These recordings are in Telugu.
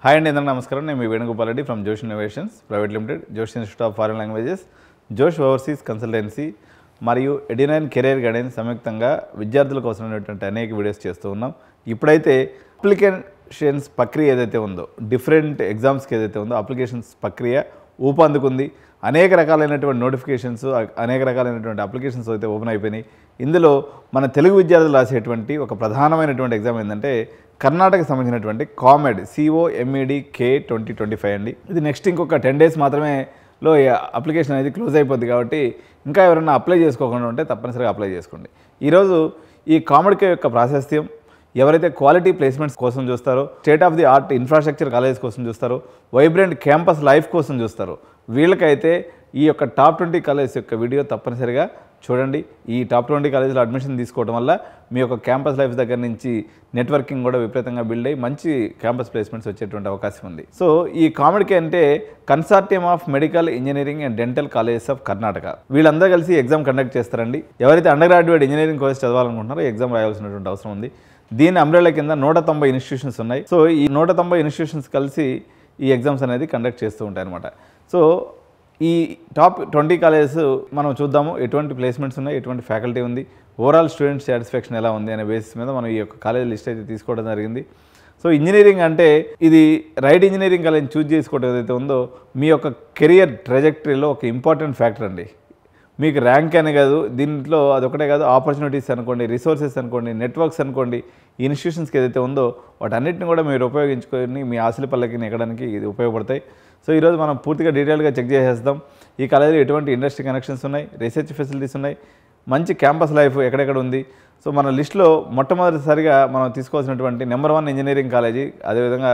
హాయ్ అండి, అందరికీ నమస్కారం. నేను మీ వేణుగోపాల్ రెడ్డి ఫ్రమ్ జోష్ ఇన్నోవేషన్స్ ప్రైవేట్ లిమిటెడ్, జోష్ ఇన్స్టిట్యూట్ ఆఫ్ ఫారెన్ లాంగ్వేజెస్, జోష్ ఓవర్సీస్ కన్సల్టెన్సీ మరియు ఎడినైన్ కెరీర్ గైడెన్స్ సంయుక్తంగా విద్యార్థుల కోసం అనేటువంటి అనేక వీడియోస్ చేస్తూ ఉన్నాం. ఇప్పుడైతే అప్లికేషన్స్ ప్రక్రియ ఏదైతే ఉందో, డిఫరెంట్ ఎగ్జామ్స్కి ఏదైతే ఉందో అప్లికేషన్స్ ప్రక్రియ ఊపందుకుంది. అనేక రకాలైనటువంటి నోటిఫికేషన్స్, అనేక రకాలైనటువంటి అప్లికేషన్స్ అయితే ఓపెన్ అయిపోయినాయి. ఇందులో మన తెలుగు విద్యార్థులు రాసేటువంటి ఒక ప్రధానమైనటువంటి ఎగ్జామ్ ఏంటంటే కర్ణాటకకు సంబంధించినటువంటి కామెడ్ COMED K 2025 అండి. ఇది నెక్స్ట్ ఇంకొక 10 days మాత్రమే లో అప్లికేషన్ అనేది క్లోజ్ అయిపోద్ది. కాబట్టి ఇంకా ఎవరైనా అప్లై చేసుకోకుండా ఉంటే తప్పనిసరిగా అప్లై చేసుకోండి. ఈరోజు ఈ కామెడ్ K యొక్క ప్రాశస్త్యం, ఎవరైతే క్వాలిటీ ప్లేస్మెంట్స్ కోసం చూస్తారో, state of the art infrastructure college కోసం చూస్తారో, వైబ్రెంట్ క్యాంపస్ లైఫ్ కోసం చూస్తారో, వీళ్ళకైతే ఈ యొక్క టాప్ 20 కాలేజ్ యొక్క వీడియో తప్పనిసరిగా చూడండి. ఈ టాప్ 20 కాలేజీలో అడ్మిషన్ తీసుకోవడం వల్ల మీ యొక్క క్యాంపస్ లైఫ్ దగ్గర నుంచి నెట్వర్కింగ్ కూడా విపరీతంగా బిల్డ్ అయ్యి మంచి క్యాంపస్ ప్లేస్మెంట్స్ వచ్చేటువంటి అవకాశం ఉంది. సో ఈ కామెడ్ K అంటే consortium of medical engineering and dental colleges of Karnataka. వీళ్ళందరూ కలిసి ఎగ్జామ్ కండక్ట్ చేస్తారండి. ఎవరైతే అండర్ గ్రాడ్యుయేట్ ఇంజనీరింగ్ కోర్స్ చదవాలనుకుంటున్నారో ఎగ్జామ్ రాయాల్సినటువంటి అవసరం ఉంది. దీని అంబ్రెల్లా కింద 190 ఇన్స్టిట్యూషన్స్ ఉన్నాయి. సో ఈ 190 ఇన్స్టిట్యూషన్స్ కలిసి ఈ ఎగ్జామ్స్ అనేది కండక్ట్ చేస్తూ ఉంటాయి అన్నమాట. సో ఈ టాప్ 20 కాలేజెస్ మనం చూద్దాము, ఎటువంటి ప్లేస్మెంట్స్ ఉన్నాయి, ఎటువంటి ఫ్యాకల్టీ ఉంది, ఓవరాల్ స్టూడెంట్ సాటిస్ఫాక్షన్ ఎలా ఉంది అనే బేసిస్ మీద మనం ఈ యొక్క కాలేజ్ లిస్ట్ అయితే తీసుకోవడం జరిగింది. సో ఇంజనీరింగ్ అంటే ఇది రైట్ ఇంజనీరింగ్ కాలేజ్ చూజ్ చేసుకోవడం ఏదైతే ఉందో మీ యొక్క కెరియర్ ట్రెజెక్టరీలో ఒక ఇంపార్టెంట్ ఫ్యాక్టర్ అండి. మీకు ర్యాంక్ అనే కాదు, దీంట్లో అదొకటే కాదు, ఆపర్చునిటీస్ అనుకోండి, రిసోర్సెస్ అనుకోండి, నెట్వర్క్స్ అనుకోండి, ఈ ఇన్స్టిట్యూషన్స్కి ఏదైతే ఉందో వాటన్నిటిని కూడా మీరు ఉపయోగించుకొని మీ ఆశల పల్లకిని ఎక్కడానికి ఇది ఉపయోగపడతాయి. సో ఈరోజు మనం పూర్తిగా డీటెయిల్గా చెక్ చేసేద్దాం. ఈ కాలేజీలో ఎటువంటి ఇండస్ట్రీ కనెక్షన్స్ ఉన్నాయి, రీసెర్చ్ ఫెసిలిటీస్ ఉన్నాయి, మంచి క్యాంపస్ లైఫ్ ఎక్కడెక్కడ ఉంది. సో మన లిస్టులో మొట్టమొదటిసారిగా మనం తీసుకోవాల్సినటువంటి నెంబర్ 1 ఇంజనీరింగ్ కాలేజీ, అదేవిధంగా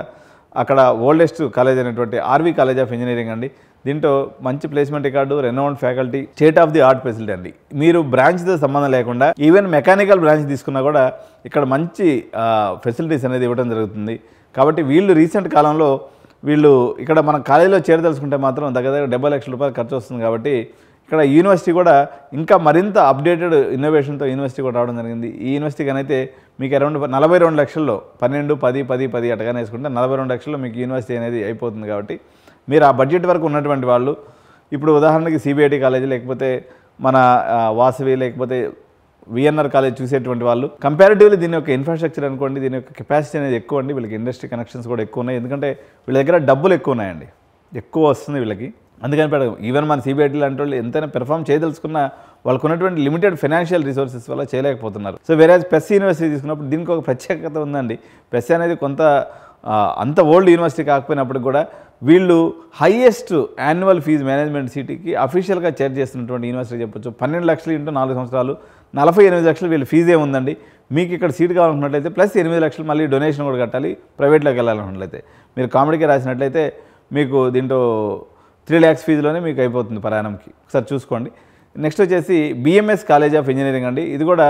అక్కడ ఓల్డెస్ట్ కాలేజ్ అయినటువంటి RV కాలేజ్ ఆఫ్ ఇంజనీరింగ్ అండి. దీంట్లో మంచి placement record, renowned faculty, state of the art facility అండి. మీరు బ్రాంచ్తో సంబంధం లేకుండా ఈవెన్ మెకానికల్ బ్రాంచ్ తీసుకున్నా కూడా ఇక్కడ మంచి ఫెసిలిటీస్ అనేది ఇవ్వడం జరుగుతుంది. కాబట్టి వీళ్ళు రీసెంట్ కాలంలో వీళ్ళు ఇక్కడ మన కాలేజీలో చేరదలుచుకుంటే మాత్రం దగ్గర 70 లక్షల రూపాయలు ఖర్చు వస్తుంది. కాబట్టి ఇక్కడ యూనివర్సిటీ కూడా ఇంకా మరింత అప్డేటెడ్ ఇన్నోవేషన్తో యూనివర్సిటీ కూడా రావడం జరిగింది. ఈ యూనివర్సిటీ కనైతే మీకు అరౌండ్ 42 లక్షల్లో 12, 10, 10, 10 అటగానే వేసుకుంటే 42 లక్షల్లో మీకు యూనివర్సిటీ అనేది అయిపోతుంది. కాబట్టి మీరు ఆ బడ్జెట్ వరకు ఉన్నటువంటి వాళ్ళు ఇప్పుడు ఉదాహరణకి CBIT కాలేజీ, లేకపోతే మన వాసవి, లేకపోతే VNR కాలేజ్ చూసేటువంటి వాళ్ళు కంపారిటివ్లీ దీని యొక్క ఇన్ఫ్రాస్ట్రక్చర్ అనుకోండి, దీని యొక్క కెపాసిటీ అనేది ఎక్కువ అండి. వీళ్ళకి ఇండస్ట్రీ కనెక్షన్స్ కూడా ఎక్కువ ఉన్నాయి. ఎందుకంటే వీళ్ళ దగ్గర డబ్బులు ఎక్కువ ఉన్నాయండి, ఎక్కువ వస్తుంది వీళ్ళకి. అందుకని ఈవెన్ మన CBIT లాంటి వాళ్ళు ఎంతైనా పెర్ఫామ్ చేయదలుచుకున్న వాళ్ళకు ఉన్నటువంటి లిమిటెడ్ ఫైనాన్షియల్ రిసోర్సెస్ వల్ల చేయలేకపోతున్నారు. సో వేరేజ్ పెస్ యూనివర్సిటీ తీసుకున్నప్పుడు దీనికి ఒక ప్రత్యేకత ఉందండి. పెస్ అనేది కొంత అంత ఓల్డ్ యూనివర్సిటీ కాకపోయినప్పుడు కూడా వీళ్ళు హైయెస్ట్ యాన్యువల్ ఫీజు మేనేజ్మెంట్ సీటీకి అఫీషియల్గా చార్జ్ చేస్తున్నటువంటి యూనివర్సిటీ చెప్పొచ్చు. 12 లక్షలు ఇంటూ 4 సంవత్సరాలు 48 లక్షలు వీళ్ళు ఫీజే ఉందండి. మీకు ఇక్కడ సీట్ కావాలనుకున్నట్లయితే ప్లస్ 8 లక్షలు మళ్ళీ డొనేషన్ కూడా కట్టాలి. ప్రైవేట్లోకి వెళ్ళాలనుకున్నట్లయితే మీరు కామెడీకి రాసినట్లయితే మీకు దీంట్లో 3 lakhs ఫీజులోనే మీకు అయిపోతుంది ప్రయాణంకి. ఒకసారి చూసుకోండి. నెక్స్ట్ వచ్చేసి BMS కాలేజ్ ఆఫ్ ఇంజనీరింగ్ అండి. ఇది కూడా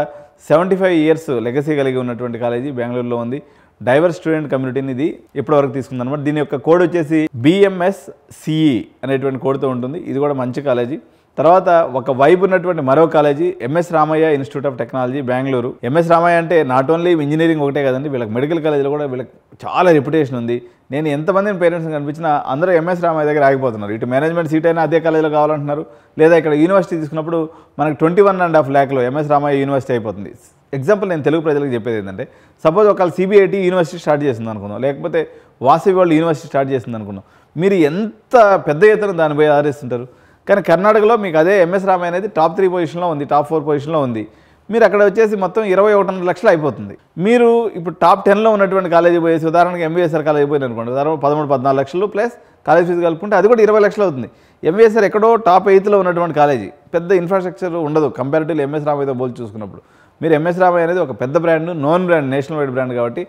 75 years లెగసీ కలిగి ఉన్నటువంటి కాలేజీ, బెంగళూరులో ఉంది. డైవర్స్ స్టూడెంట్ కమ్యూనిటీని ఇది ఇప్పటివరకు తీసుకుంది అనమాట. దీని యొక్క కోడ్ వచ్చేసి BMSCE అనేటువంటి కోడ్తో ఉంటుంది. ఇది కూడా మంచి కాలేజీ. తర్వాత ఒక వైబ్ ఉన్నటువంటి మరో college MS Ramaiah institute of technology, Bengaluru. MS Ramaiah అంటే నాట్ ఓన్లీ ఇంజనీరింగ్ ఒకటే కదండి, వీళ్ళకి మెడికల్ కాలేజీలో కూడా వీళ్ళకి చాలా రెప్యుటేషన్ ఉంది. నేను ఎంతమందిని పేరెంట్స్ కనిపించినా అందరూ MS రామయ్య దగ్గర ఆగిపోతున్నారు. ఇటు మేనేజ్మెంట్ సీట్ అయినా అదే కాలేజీలో కావాలంటున్నారు, లేదా ఇక్కడ యూనివర్సిటీ తీసుకున్నప్పుడు మనకు 21.5 lakhలో MS రామయ్య యూనివర్సిటీ అయిపోతుంది. ఎగ్జాంపుల్ నేను తెలుగు ప్రజలకు చెప్పేది ఏంటంటే, సపోజ్ ఒకవేళ CBIT యూనివర్సిటీ స్టార్ట్ చేస్తుంది అనుకుందాం, లేకపోతే వాసవి వాళ్ళు యూనివర్సిటీ స్టార్ట్ చేస్తుంది అనుకుందాం, మీరు ఎంత పెద్ద ఎత్తున దానిపై ఆదరిస్తుంటారు. కానీ కర్ణాటకలో మీకు అదే MS రామయ్య అనేది టాప్ 3 పొజిషన్లో ఉంది, టాప్ 4 పొజిషన్లో ఉంది. మీరు అక్కడ వచ్చేసి మొత్తం 21.5 లక్షలు అయిపోతుంది. మీరు ఇప్పుడు టాప్ 10లో ఉన్నటువంటి కాలేజీ పోయేసి ఉదాహరణకి MVSR కాలేజీ పోయింది అనుకోండి, ఉదాహరణ 13-14 లక్షలు ప్లస్ కాలేజ్ ఫీజు కలుపుకుంటే అది కూడా 20 లక్షలు అవుతుంది. MVSR ఎక్కడో టాప్ 8లో ఉన్నటువంటి కాలేజీ, పెద్ద ఇన్ఫ్రాస్ట్రక్చర్ ఉండదు కంపారిటివ్లీ MS రామయ్యతో పోల్చి చూసుకున్నప్పుడు. మీరు MS రామయ్య అనేది ఒక పెద్ద brand, known brand, national wide brand. కాబట్టి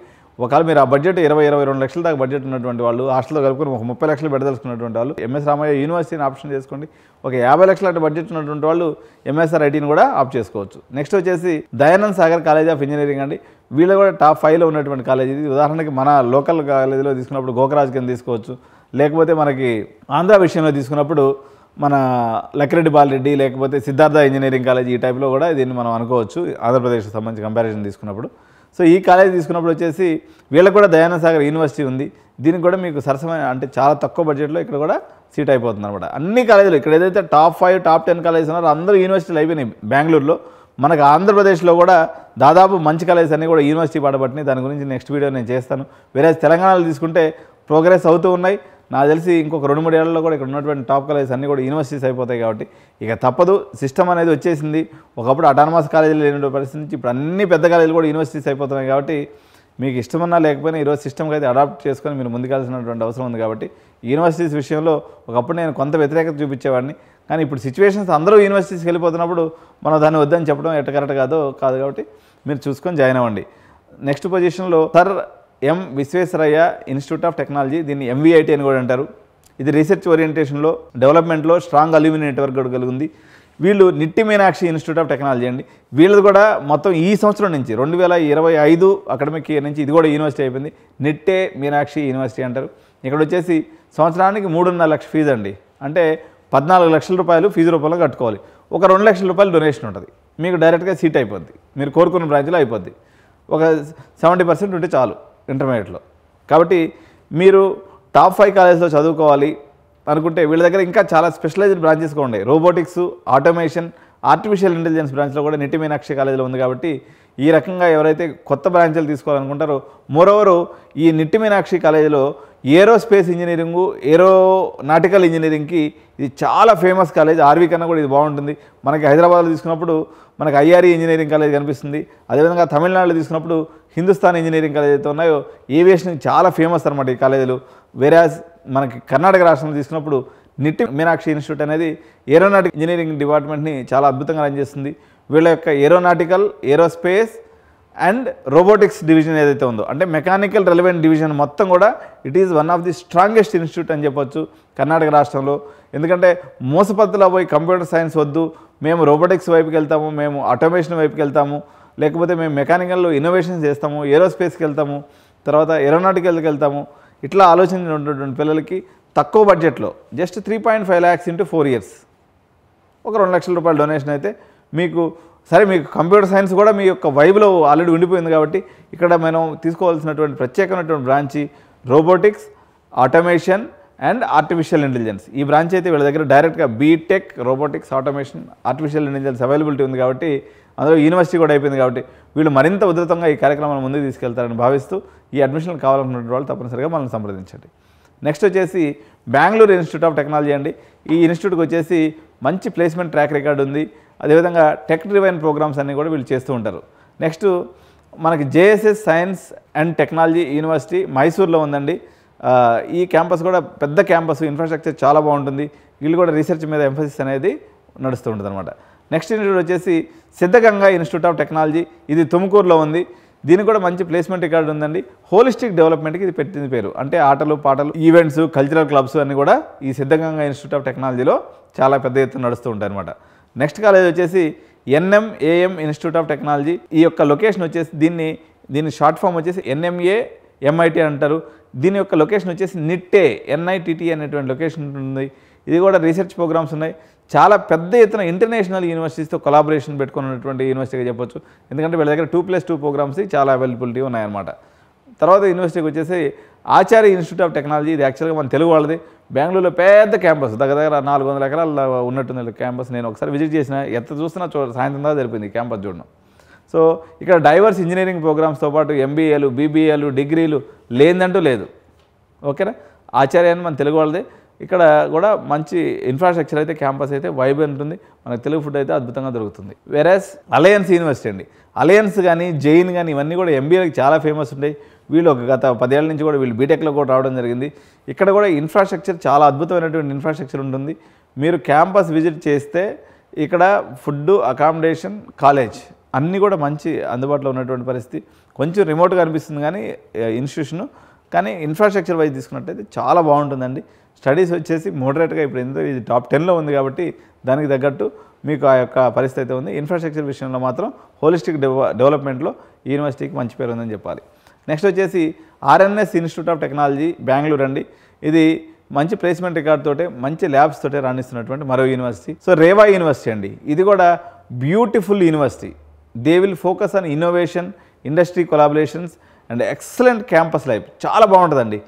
ఒకవేళ మీరు ఆ బడ్జెట్ 20-22 లక్షల దాకా బడ్జెట్ ఉన్నటువంటి వాళ్ళు, హాస్టల్లో కలుపుకొని ఒక 30 లక్షలు పెడదలుచుకున్నటువంటి వాళ్ళు MS రామయ్య యూనివర్సిటీని ఆప్షన్ చేసుకోండి. ఒక 50 లక్షల బడ్జెట్ ఉన్నటువంటి వాళ్ళు MSRITని కూడా ఆప్ చేసుకోవచ్చు. నెక్స్ట్ వచ్చేసి Dayanand Sagar college of engineering అండి. వీళ్ళు కూడా టాప్ 5లో ఉన్నటువంటి కాలేజీ. ఉదాహరణకి మన లోకల్ కాలేజీలో తీసుకున్నప్పుడు గోకరాజ్ కింద తీసుకోవచ్చు, లేకపోతే మనకి ఆంధ్ర విషయంలో తీసుకున్నప్పుడు మన లక్కిరెడ్డి బాలరెడ్డి, లేకపోతే సిద్ధార్థ ఇంజనీరింగ్ కాలేజ్, ఈ టైప్లో కూడా దీన్ని మనం అనుకోవచ్చు ఆంధ్రప్రదేశ్కి సంబంధించి కంపారిజన్ తీసుకున్నప్పుడు. సో ఈ కాలేజ్ తీసుకున్నప్పుడు వచ్చేసి వీళ్ళకి కూడా దయానంద సాగర్ యూనివర్సిటీ ఉంది. దీనికి కూడా మీకు సరసమైన అంటే చాలా తక్కువ బడ్జెట్లో ఇక్కడ కూడా సీట్ అయిపోతుంది అనమాట. అన్ని కాలేజీలు ఇక్కడ ఏదైతే టాప్ 5 టాప్ 10 కాలేజెస్ ఉన్నారో అందరూ యూనివర్సిటీలు అయిపోయినాయి బెంగళూరులో. మనకు ఆంధ్రప్రదేశ్లో కూడా దాదాపు మంచి కాలేజెస్ అన్నీ కూడా యూనివర్సిటీ పడబట్టినాయి. దాని గురించి నెక్స్ట్ వీడియో నేను చేస్తాను. వేరే తెలంగాణలో తీసుకుంటే ప్రోగ్రెస్ అవుతూ ఉన్నాయి. నాకు తెలిసి ఇంకొక 2-3 ఏళ్లలో కూడా ఇక్కడ ఉన్నటువంటి టాప్ కాలేజెస్ అన్నీ కూడా యూనివర్సిటీస్ అయిపోతాయి. కాబట్టి ఇక తప్పదు, సిస్టమ్ అనేది వచ్చేసింది. ఒకప్పుడు అటానమస్ కాలేజీలు లేని పరిస్థితి నుంచి ఇప్పుడు అన్ని పెద్ద కాలేజీలు కూడా యూనివర్సిటీస్ అయిపోతున్నాయి. కాబట్టి మీకు ఇష్టమన్నా లేకపోయినా ఈరోజు సిస్టమ్కి అయితే అడాప్ట్ చేసుకొని మీరు ముందుకెళ్లాల్సినటువంటి అవసరం ఉంది. కాబట్టి యూనివర్సిటీస్ విషయంలో ఒకప్పుడు నేను కొంత వ్యతిరేకత చూపించేవాడిని. కానీ ఇప్పుడు సిచ్యువేషన్స్ అందరూ యూనివర్సిటీస్కి వెళ్ళిపోతున్నప్పుడు మనం దాన్ని వద్దని చెప్పడం ఎట్ట కరెక్ట్ కాదు. కాబట్టి మీరు చూసుకొని జాయిన్ అవ్వండి. నెక్స్ట్ పొజిషన్లో sir M Visvesvaraya institute of technology, దీన్ని MVIT అని కూడా అంటారు. ఇది రీసెర్చ్ ఓరియంటేషన్లో డెవలప్మెంట్లో స్ట్రాంగ్ అల్యూమిని నెట్వర్క్ కూడా కలిగి ఉంది. వీళ్ళు నిట్టి మీనాక్షి ఇన్స్టిట్యూట్ ఆఫ్ టెక్నాలజీ అండి. వీళ్ళది కూడా మొత్తం ఈ సంవత్సరం నుంచి 2025 అకాడమిక్ ఇయర్ నుంచి ఇది కూడా యూనివర్సిటీ అయిపోయింది. నిట్టే మీనాక్షి యూనివర్సిటీ అంటారు. ఇక్కడ వచ్చేసి సంవత్సరానికి 3.5 లక్షల ఫీజు అండి. అంటే 14 లక్షల రూపాయలు ఫీజు రూపంలో కట్టుకోవాలి. ఒక 2 లక్షల రూపాయలు డొనేషన్ ఉంటుంది. మీకు డైరెక్ట్గా సీట్ అయిపోద్ది. మీరు కోరుకున్న బ్రాంచ్లో అయిపోద్ది. ఒక 70% ఉంటే చాలు ఇంటర్మీడియట్లో. కాబట్టి మీరు టాప్ 5 కాలేజ్లో చదువుకోవాలి అనుకుంటే వీళ్ళ దగ్గర ఇంకా చాలా స్పెషలైజ్డ్ బ్రాంచెస్ కూడా ఉన్నాయి. రోబోటిక్స్, ఆటోమేషన్, ఆర్టిఫిషియల్ ఇంటెలిజెన్స్ బ్రాంచ్లో కూడా నిట్టి మీనాక్షి కాలేజీలో ఉంది. కాబట్టి ఈ రకంగా ఎవరైతే కొత్త బ్రాంచ్లు తీసుకోవాలనుకుంటారో, మోరోవరు ఈ నిట్టి మీనాక్షి కాలేజీలో ఏరోస్పేస్ ఇంజనీరింగు, ఏరోనాటికల్ ఇంజనీరింగ్కి ఇది చాలా ఫేమస్ కాలేజ్. ఆర్వీ కన్నా కూడా ఇది బాగుంటుంది. మనకి హైదరాబాద్లో తీసుకున్నప్పుడు మనకి IRE ఇంజనీరింగ్ కాలేజ్ కనిపిస్తుంది. అదేవిధంగా తమిళనాడులో తీసుకున్నప్పుడు హిందుస్థాన్ ఇంజనీరింగ్ కాలేజ్ అయితే ఉన్నాయో ఏవియేషన్ చాలా ఫేమస్ అనమాట ఈ కాలేజీలు. వేరాజ్ మనకి కర్ణాటక రాష్ట్రంలో తీసుకున్నప్పుడు నిట్టి మీనాక్షి ఇన్స్టిట్యూట్ అనేది ఏరోనాటికల్ ఇంజనీరింగ్ డిపార్ట్మెంట్ని చాలా అద్భుతంగా రన్ చేస్తుంది. వీళ్ళ యొక్క aeronautical, aerospace and robotics division ఏదైతే ఉందో, అంటే మెకానికల్ రెలవెంట్ డివిజన్ మొత్తం కూడా it is one of the strongest institute అని చెప్పొచ్చు కర్ణాటక రాష్ట్రంలో. ఎందుకంటే మోసపత్తులో పోయి కంప్యూటర్ సైన్స్ వద్దు, మేము రోబోటిక్స్ వైపుకి వెళ్తాము, మేము ఆటోమేషన్ వైపుకి వెళ్తాము, లేకపోతే మేము మెకానికల్లో ఇన్నోవేషన్స్ చేస్తాము, ఏరోస్పేస్కి వెళ్తాము, తర్వాత ఏరోనాటికల్కి వెళ్తాము, ఇట్లా ఆలోచించినటువంటి పిల్లలకి తక్కువ బడ్జెట్లో జస్ట్ 3.5 lakhs into 4 years ఒక 2 లక్షల రూపాయల డొనేషన్ అయితే మీకు సరే. మీకు కంప్యూటర్ సైన్స్ కూడా మీ యొక్క వైబ్లో ఆల్రెడీ ఉండిపోయింది. కాబట్టి ఇక్కడ మనం తీసుకోవాల్సినటువంటి ప్రత్యేకమైనటువంటి branch robotics, automation and artificial intelligence. ఈ బ్రాంచ్ అయితే వీళ్ళ దగ్గర డైరెక్ట్గా BTech, robotics, automation, artificial intelligence availability ఉంది. కాబట్టి అందులో యూనివర్సిటీ కూడా అయిపోయింది. కాబట్టి వీళ్ళు మరింత ఉధృతంగా ఈ కార్యక్రమాన్ని ముందుకు తీసుకెళ్తారని భావిస్తూ ఈ అడ్మిషన్లు కావాలనుకున్న వాళ్ళు తప్పనిసరిగా మనల్ని సంప్రదించండి. నెక్స్ట్ వచ్చేసి బెంగళూరు ఇన్స్టిట్యూట్ ఆఫ్ టెక్నాలజీ అండి. ఈ ఇన్స్టిట్యూట్కి వచ్చేసి మంచి ప్లేస్మెంట్ ట్రాక్ రికార్డు ఉంది. అదేవిధంగా టెక్ డ్రివెన్ ప్రోగ్రామ్స్ అన్నీ కూడా వీళ్ళు చేస్తూ ఉంటారు. నెక్స్ట్ మనకి JSS science and technology university మైసూర్లో ఉందండి. ఈ క్యాంపస్ కూడా పెద్ద క్యాంపస్, ఇన్ఫ్రాస్ట్రక్చర్ చాలా బాగుంటుంది. వీళ్ళు కూడా రీసెర్చ్ మీద ఎంఫసిస్ అనేది నడుస్తూ ఉంటుంది అనమాట. నెక్స్ట్ ఇన్స్టిట్యూట్ వచ్చేసి సిద్ధగంగా ఇన్స్టిట్యూట్ ఆఫ్ టెక్నాలజీ, ఇది తుముకూరులో ఉంది. దీనికి కూడా మంచి ప్లేస్మెంట్ రికార్డు ఉందండి. హోలిస్టిక్ డెవలప్మెంట్కి ఇది పెట్టింది పేరు. అంటే ఆటలు, పాటలు, ఈవెంట్స్, కల్చరల్ క్లబ్స్ అన్నీ కూడా ఈ సిద్ధగంగా ఇన్స్టిట్యూట్ ఆఫ్ టెక్నాలజీలో చాలా పెద్ద ఎత్తున నడుస్తూ ఉంటాయి అనమాట. నెక్స్ట్ కాలేజ్ వచ్చేసి NMAM ఇన్స్టిట్యూట్ ఆఫ్ టెక్నాలజీ. ఈ యొక్క లొకేషన్ వచ్చేసి దీని షార్ట్ ఫామ్ వచ్చేసి NMA MIT అంటారు. దీని యొక్క లొకేషన్ వచ్చేసి నిట్టే NITT అనేటువంటి లొకేషన్ ఉంటుంది. ఇది కూడా రీసెర్చ్ ప్రోగ్రామ్స్ ఉన్నాయి. చాలా పెద్ద ఎత్తున ఇంటర్నేషనల్ యూనివర్సిటీస్తో కొలాబరేషన్ పెట్టుకున్నటువంటి యూనివర్సిటీగా చెప్పొచ్చు. ఎందుకంటే వీళ్ళ దగ్గర 2+2 ప్రోగ్రామ్స్ చాలా అవైలబిలిటీ ఉన్నాయన్నమాట. తర్వాత యూనివర్సిటీకి వచ్చేసి ఆచార్య ఇన్స్టిట్యూట్ ఆఫ్ టెక్నాలజీ. ఇది యాక్చువల్గా మన తెలుగు వాళ్ళది. బెంగళూరులో పెద్ద క్యాంపస్, దగ్గర 400 ఎకరాల ఉన్నట్టుంది క్యాంపస్. నేను ఒకసారి విజిట్ చేసిన, ఎంత చూస్తున్నా సాయంత్రం దాకా జరిపింది క్యాంపస్ చూడడం. సో ఇక్కడ డైవర్స్ ఇంజనీరింగ్ ప్రోగ్రామ్స్తో పాటు MBAలు, BBAలు, డిగ్రీలు లేదంటూ లేదు. ఓకేనా. ఆచార్య అని మన తెలుగు వాళ్ళదే. ఇక్కడ కూడా మంచి ఇన్ఫ్రాస్ట్రక్చర్ అయితే క్యాంపస్ అయితే వైబ్రెంట్ ఉంటుంది. మనకు తెలుగు ఫుడ్ అయితే అద్భుతంగా దొరుకుతుంది. వేరేస్ అలయన్స్ యూనివర్సిటీ అండి. అలయన్స్ కానీ జైన్ కానీ ఇవన్నీ కూడా MBAకి చాలా ఫేమస్ ఉంటాయి. వీళ్ళు ఒక గత 10 ఏళ్ల నుంచి కూడా వీళ్ళు బీటెక్లో కూడా రావడం జరిగింది. ఇక్కడ కూడా ఇన్ఫ్రాస్ట్రక్చర్ చాలా అద్భుతమైనటువంటి ఇన్ఫ్రాస్ట్రక్చర్ ఉంటుంది. మీరు క్యాంపస్ విజిట్ చేస్తే ఇక్కడ ఫుడ్, అకామిడేషన్, కాలేజ్ అన్నీ కూడా మంచి అందుబాటులో ఉన్నటువంటి పరిస్థితి. కొంచెం రిమోట్గా అనిపిస్తుంది కానీ ఇన్స్టిట్యూషను, కానీ ఇన్ఫ్రాస్ట్రక్చర్ వైజ్ తీసుకున్నట్టయితే చాలా బాగుంటుందండి. స్టడీస్ వచ్చేసి మోడరేట్గా ఇప్పుడు ఎందుకు ఇది టాప్ 10లో ఉంది కాబట్టి దానికి తగ్గట్టు మీకు ఆ యొక్క పరిస్థితి అయితే ఉంది. ఇన్ఫ్రాస్ట్రక్చర్ విషయంలో మాత్రం హోలిస్టిక్ డెవలప్మెంట్లో ఈ యూనివర్సిటీకి మంచి పేరు ఉందని చెప్పాలి. నెక్స్ట్ వచ్చేసి RNS institute of technology Bengaluru అండి. ఇది మంచి ప్లేస్మెంట్ రికార్డ్ తోటే, మంచి ల్యాబ్స్ తోటే రాణిస్తున్నటువంటి మరో యూనివర్సిటీ. సో రేవా యూనివర్సిటీ అండి. ఇది కూడా beautiful university. They will focus on innovation, industry collaborations and excellent campus life చాలా బాగుంటుందండి.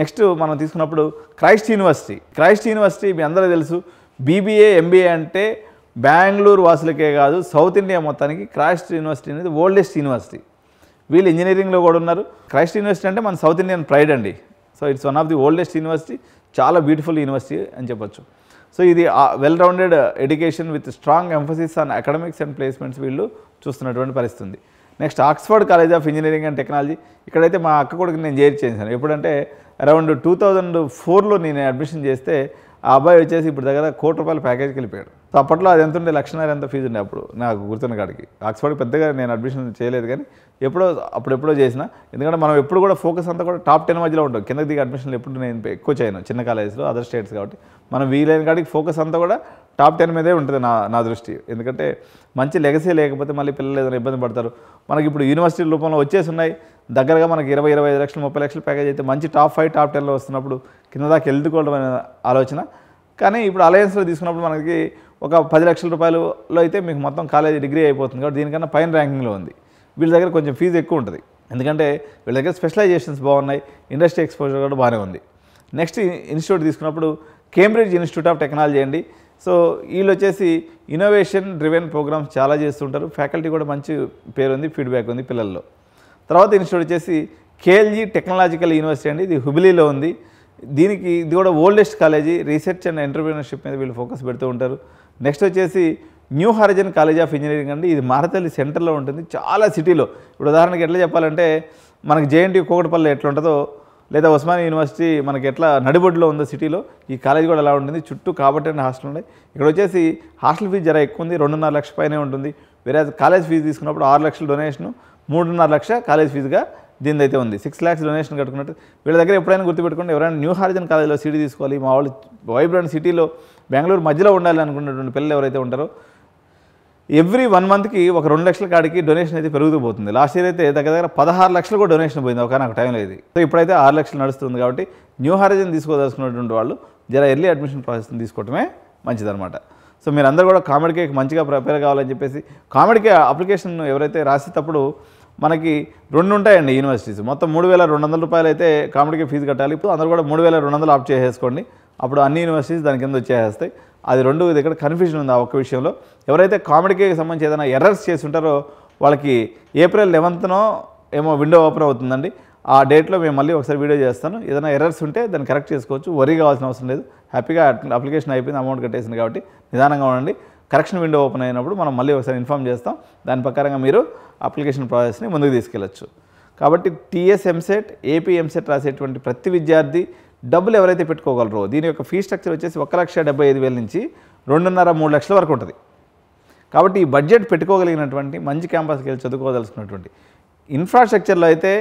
నెక్స్ట్ మనం తీసుకున్నప్పుడు క్రైస్ట్ యూనివర్సిటీ మీ అందరూ తెలుసు. బీబీఏ ఎంబీఏ అంటే బెంగళూరు వాసులకే కాదు సౌత్ ఇండియా మొత్తానికి క్రైస్ట్ యూనివర్సిటీ అనేది ఓల్డెస్ట్ యూనివర్సిటీ. వీళ్ళు ఇంజనీరింగ్లో కూడా ఉన్నారు. క్రైస్ట్ యూనివర్సిటీ అంటే మన సౌత్ ఇండియన్ ప్రైడ్ అండి. So it's one of the oldest university, చాలా బ్యూటిఫుల్ యూనివర్సిటీ అని చెప్పొచ్చు. సో ఇది well rounded education with strong emphasis on academics and placements వీళ్ళు చూస్తున్నటువంటి పరిస్థితి ఉంది. Next Oxford college of engineering and technology. ఇక్కడైతే మా అక్క కొడుకు నేను చేర్చేసాను. ఎప్పుడంటే అరౌండ్ 2004లో నేను అడ్మిషన్ చేస్తే ఆ అబ్బాయి వచ్చేసి ఇప్పుడు దగ్గర ₹1 కోటి ప్యాకేజ్కి వెళ్ళిపోయాడు. సో అప్పట్లో అది ఎంత ఉండే, 1,50,000 ఎంత ఫీజు ఉండే అప్పుడు నాకు గుర్తున్న కాడికి. ఆక్స్ఫర్డ్ పెద్దగా నేను అడ్మిషన్ చేయలేదు, కానీ అప్పుడెప్పుడో చేసిన. ఎందుకంటే మనం ఎప్పుడు కూడా ఫోకస్ అంతా కూడా టాప్ 10 మధ్యలో ఉంటాం. కిందకి దిగి అడ్మిషన్లు ఎప్పుడు నేను ఎక్కువ చేయను చిన్న కాలేజ్లో, అదర్ స్టేట్స్ కాబట్టి. మనం వీలైన కాడికి ఫోకస్ అంతా కూడా టాప్ 10 మీదే ఉంటుంది నా దృష్టి. ఎందుకంటే మంచి లెగసీ లేకపోతే మళ్ళీ పిల్లలు ఏదైనా ఇబ్బంది పడతారు. మనకి ఇప్పుడు యూనివర్సిటీ రూపంలో వచ్చేసి ఉన్నాయి. దగ్గరగా మనకి 20-25 లక్షలు 30 లక్షల ప్యాకేజ్ అయితే మంచి టాప్ 5 టాప్ 10లో వస్తున్నప్పుడు కింద దాకా వెళ్తుకోవడం అనే ఆలోచన. కానీ ఇప్పుడు అలయన్స్లో తీసుకున్నప్పుడు మనకి ఒక 10 లక్షల రూపాయలు అయితే మీకు మొత్తం కాలేజీ డిగ్రీ అయిపోతుంది. కాబట్టి దీనికన్నా పైన ర్యాంకింగ్లో ఉంది. వీళ్ళ దగ్గర కొంచెం ఫీజు ఎక్కువ ఉంటుంది, ఎందుకంటే వీళ్ళ దగ్గర స్పెషలైజేషన్స్ బాగున్నాయి, ఇండస్ట్రీ ఎక్స్పోజర్ కూడా బాగానే ఉంది. నెక్స్ట్ ఇన్స్టిట్యూట్ తీసుకున్నప్పుడు కేంబ్రిడ్జ్ ఇన్స్టిట్యూట్ ఆఫ్ టెక్నాలజీ అండి. సో వీళ్ళు వచ్చేసి ఇన్నోవేషన్ డ్రివెన్ ప్రోగ్రామ్స్ చాలా చేస్తుంటారు. ఫ్యాకల్టీ కూడా మంచి పేరు ఉంది, ఫీడ్బ్యాక్ ఉంది పిల్లల్లో. తర్వాత ఇన్స్టిట్యూట్ వచ్చేసి కేఎల్జీ టెక్నాలజికల్ యూనివర్సిటీ అండి. ఇది హుబ్లీలో ఉంది. ఇది కూడా oldest college. Research and entrepreneurship మీద వీళ్ళు ఫోకస్ పెడుతూ ఉంటారు. నెక్స్ట్ వచ్చేసి new horizon college of engineering అండి. ఇది మారతల్లి సెంటర్లో ఉంటుంది, చాలా సిటీలో. ఇప్పుడు ఉదాహరణకి ఎట్లా చెప్పాలంటే మనకి జేఎన్టీ కూకట్పల్లి ఎట్లా ఉంటుందో, లేదా ఉస్మానియా యూనివర్సిటీ మనకి ఎట్లా నడిబొడ్డులో ఉందో సిటీలో, ఈ కాలేజ్ కూడా అలా ఉంటుంది. చుట్టూ కాబట్టి హాస్టల్ ఉన్నాయి. ఇక్కడ వచ్చేసి హాస్టల్ ఫీజు జర ఎక్కువ ఉంది, 2.5 లక్షల పైనే ఉంటుంది. వేరే కాలేజ్ ఫీజు తీసుకున్నప్పుడు 6 లక్షల డొనేషను, 3.5 లక్ష కాలేజ్ ఫీజుగా దీని అయితే ఉంది. 6 lakhs డొనేషన్ కట్టుకున్నట్టు. వీళ్ళ దగ్గర ఎప్పుడైనా గుర్తుపెట్టుకోండి, ఎవరైనా న్యూ హారిజన్ కాలేజ్లో సీటీ తీసుకోవాలి, మా వాళ్ళు వైబ్రెంట్ సిటీలో బెంగళూరు మధ్యలో ఉండాలి అనుకున్నటువంటి పిల్లలు ఎవరైతే ఉంటారో, ఎవ్రీ 1 monthకి ఒక 2 లక్షల కాడికి డొనేషన్ అయితే పెరుగుతూ పోతుంది. లాస్ట్ ఇయర్ అయితే దగ్గర 16 లక్షలు కూడా డొనేషన్ పోయింది ఒకనొక టైంలో ఇది. సో ఇప్పుడైతే 6 లక్షలు నడుస్తుంది. కాబట్టి న్యూ హారిజన్ తీసుకోదలుచుకున్నటువంటి వాళ్ళు జర ఎర్లీ అడ్మిషన్ ప్రాసెస్ని తీసుకోవటమే మంచిదన్నమాట. సో మీరు అందరూ కూడా కామెడీకి మంచిగా ప్రిపేర్ కావాలని చెప్పేసి కామెడీకి అప్లికేషన్ ఎవరైతే రాసేటప్పుడు మనకి 2 ఉంటాయండి యూనివర్సిటీస్. మొత్తం ₹3,200 అయితే కామెడీకి ఫీజు కట్టాలి. ఇప్పుడు అందరూ కూడా 3,200 ఆప్ట్ చేసేసుకోండి. అప్పుడు అన్ని యూనివర్సిటీస్ దాని కింద వచ్చేస్తాయి. అది 2 దగ్గర కన్ఫ్యూజన్ ఉంది ఆ ఒక్క విషయంలో. ఎవరైతే కామెడీకి సంబంధించి ఏదైనా ఎర్రర్స్ చేసి ఉంటారో వాళ్ళకి April 11th ఏమో విండో ఓపెన్ అవుతుందండి. ఆ డేట్లో మేము మళ్ళీ ఒకసారి వీడియో చేస్తాను. ఏదైనా ఎర్రర్స్ ఉంటే దాన్ని కరెక్ట్ చేసుకోవచ్చు. వరీ కావాల్సిన అవసరం లేదు. హ్యాపీగా అప్లికేషన్ అయిపోయింది, అమౌంట్ కట్టేసింది కాబట్టి నిదానంగా ఉండండి. కరెక్షన్ విండో ఓపెన్ అయినప్పుడు మనం మళ్ళీ ఒకసారి ఇన్ఫామ్ చేస్తాం. దాని ప్రకారంగా మీరు అప్లికేషన్ ప్రాసెస్ని ముందుకు తీసుకెళ్ళచ్చు. కాబట్టి టీఎస్ ఎంసెట్, ఏపీ ఎంసెట్ రాసేటువంటి ప్రతి విద్యార్థి డబ్బులు ఎవరైతే పెట్టుకోగలరో, దీని యొక్క ఫీ స్ట్రక్చర్ వచ్చేసి 1,75,000 నుంచి 2.5-3 లక్షల వరకు ఉంటుంది. కాబట్టి ఈ బడ్జెట్ పెట్టుకోగలిగినటువంటి మంచి క్యాంపస్కి వెళ్ళి చదువుకోదలుచుకున్నటువంటి ఇన్ఫ్రాస్ట్రక్చర్లో అయితే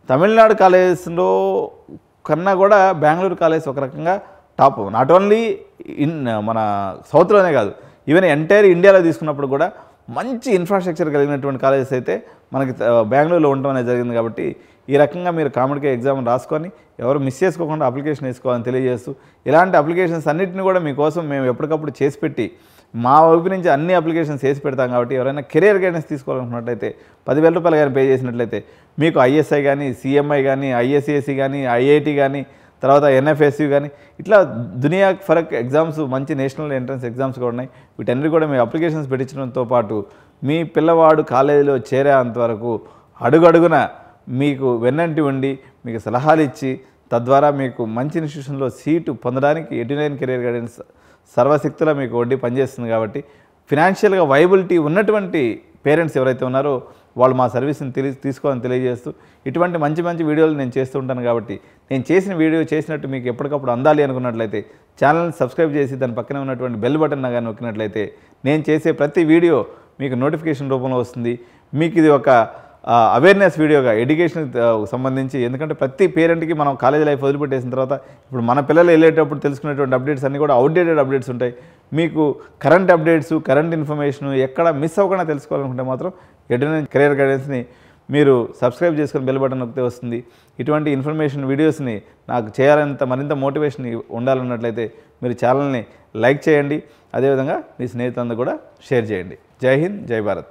తమిళనాడు కాలేజెస్లో కన్నా కూడా బెంగళూరు కాలేజ్ ఒక రకంగా టాప్. నాట్ ఓన్లీ మన సౌత్లోనే కాదు, ఈవెన్ ఎంటైర్ ఇండియాలో తీసుకున్నప్పుడు కూడా మంచి ఇన్ఫ్రాస్ట్రక్చర్ కలిగినటువంటి కాలేజెస్ అయితే మనకి బెంగళూరులో ఉండడం అనేది జరిగింది. కాబట్టి ఈ రకంగా మీరు కామెడీకి ఎగ్జామ్ రాసుకొని ఎవరు మిస్ చేసుకోకుండా అప్లికేషన్ వేసుకోవాలని తెలియజేస్తూ, ఇలాంటి అప్లికేషన్స్ అన్నింటినీ కూడా మీకోసం మేము ఎప్పటికప్పుడు చేసి పెట్టి మా వైపు నుంచి అన్ని అప్లికేషన్స్ చేసి పెడతాం. కాబట్టి ఎవరైనా కెరియర్ గైడెన్స్ తీసుకోవాలనుకున్నట్లయితే ₹10,000 కానీ పే చేసినట్లయితే మీకు ఐఎస్ఐ కానీ, సిఎంఐ కానీ, ఐఎస్సిఎస్సి కానీ, ఐఐటి కానీ, తర్వాత ఎన్ఎఫ్ఎస్యు కానీ, ఇట్లా దునియా ఫరక్ ఎగ్జామ్స్, మంచి నేషనల్ ఎంట్రన్స్ ఎగ్జామ్స్ కూడా ఉన్నాయి. వీటన్నిటి కూడా మీ అప్లికేషన్స్ పెట్టించడంతో పాటు మీ పిల్లవాడు కాలేజీలో చేరేంతవరకు అడుగడుగున మీకు వెన్నంటి ఉండి మీకు సలహాలు ఇచ్చి, తద్వారా మీకు మంచి ఇన్స్టిట్యూషన్లో సీటు పొందడానికి 89 కెరీర్ గైడెన్స్ సర్వశక్తులా మీకు వడ్డీ పనిచేస్తుంది. కాబట్టి ఫినాన్షియల్గా వైబిలిటీ ఉన్నటువంటి పేరెంట్స్ ఎవరైతే ఉన్నారో వాళ్ళు మా సర్వీస్ని తీసుకోవాలని తెలియజేస్తూ, ఇటువంటి మంచి మంచి వీడియోలు నేను చేస్తూ ఉంటాను. కాబట్టి నేను చేసిన వీడియో చేసినట్టు మీకు ఎప్పటికప్పుడు అందాలి అనుకున్నట్లయితే ఛానల్ని సబ్స్క్రైబ్ చేసి దాని పక్కనే ఉన్నటువంటి బెల్ బటన్ కానీ నొక్కినట్లయితే నేను చేసే ప్రతి వీడియో మీకు నోటిఫికేషన్ రూపంలో వస్తుంది. మీకు ఇది ఒక అవేర్నెస్ వీడియోగా ఎడ్యుకేషన్ సంబంధించి, ఎందుకంటే ప్రతి పేరెంట్కి మనం కాలేజ్ లైఫ్ వదిలిపెట్టేసిన తర్వాత ఇప్పుడు మన పిల్లలు వెళ్ళేటప్పుడు తెలుసుకునేటువంటి అప్డేట్స్ అన్నీ కూడా అవుట్డేటెడ్ అప్డేట్స్ ఉంటాయి. మీకు కరెంట్ అప్డేట్స్, కరెంట్ ఇన్ఫర్మేషన్ ఎక్కడ మిస్ అవ్వకుండా తెలుసుకోవాలనుకుంటే మాత్రం ఎడ్యుకేషన్ కెరీర్ గైడెన్స్ని మీరు సబ్స్క్రైబ్ చేసుకొని బెల్ బటన్ నొక్కితే వస్తుంది. ఇటువంటి ఇన్ఫర్మేషన్ వీడియోస్ని నాకు చేయాలంత మరింత మోటివేషన్ ఉండాలన్నట్లయితే మీరు ఛానల్ని లైక్ చేయండి. అదేవిధంగా మీ స్నేహితులందరూ కూడా షేర్ చేయండి. జై హింద్, జై భారత్.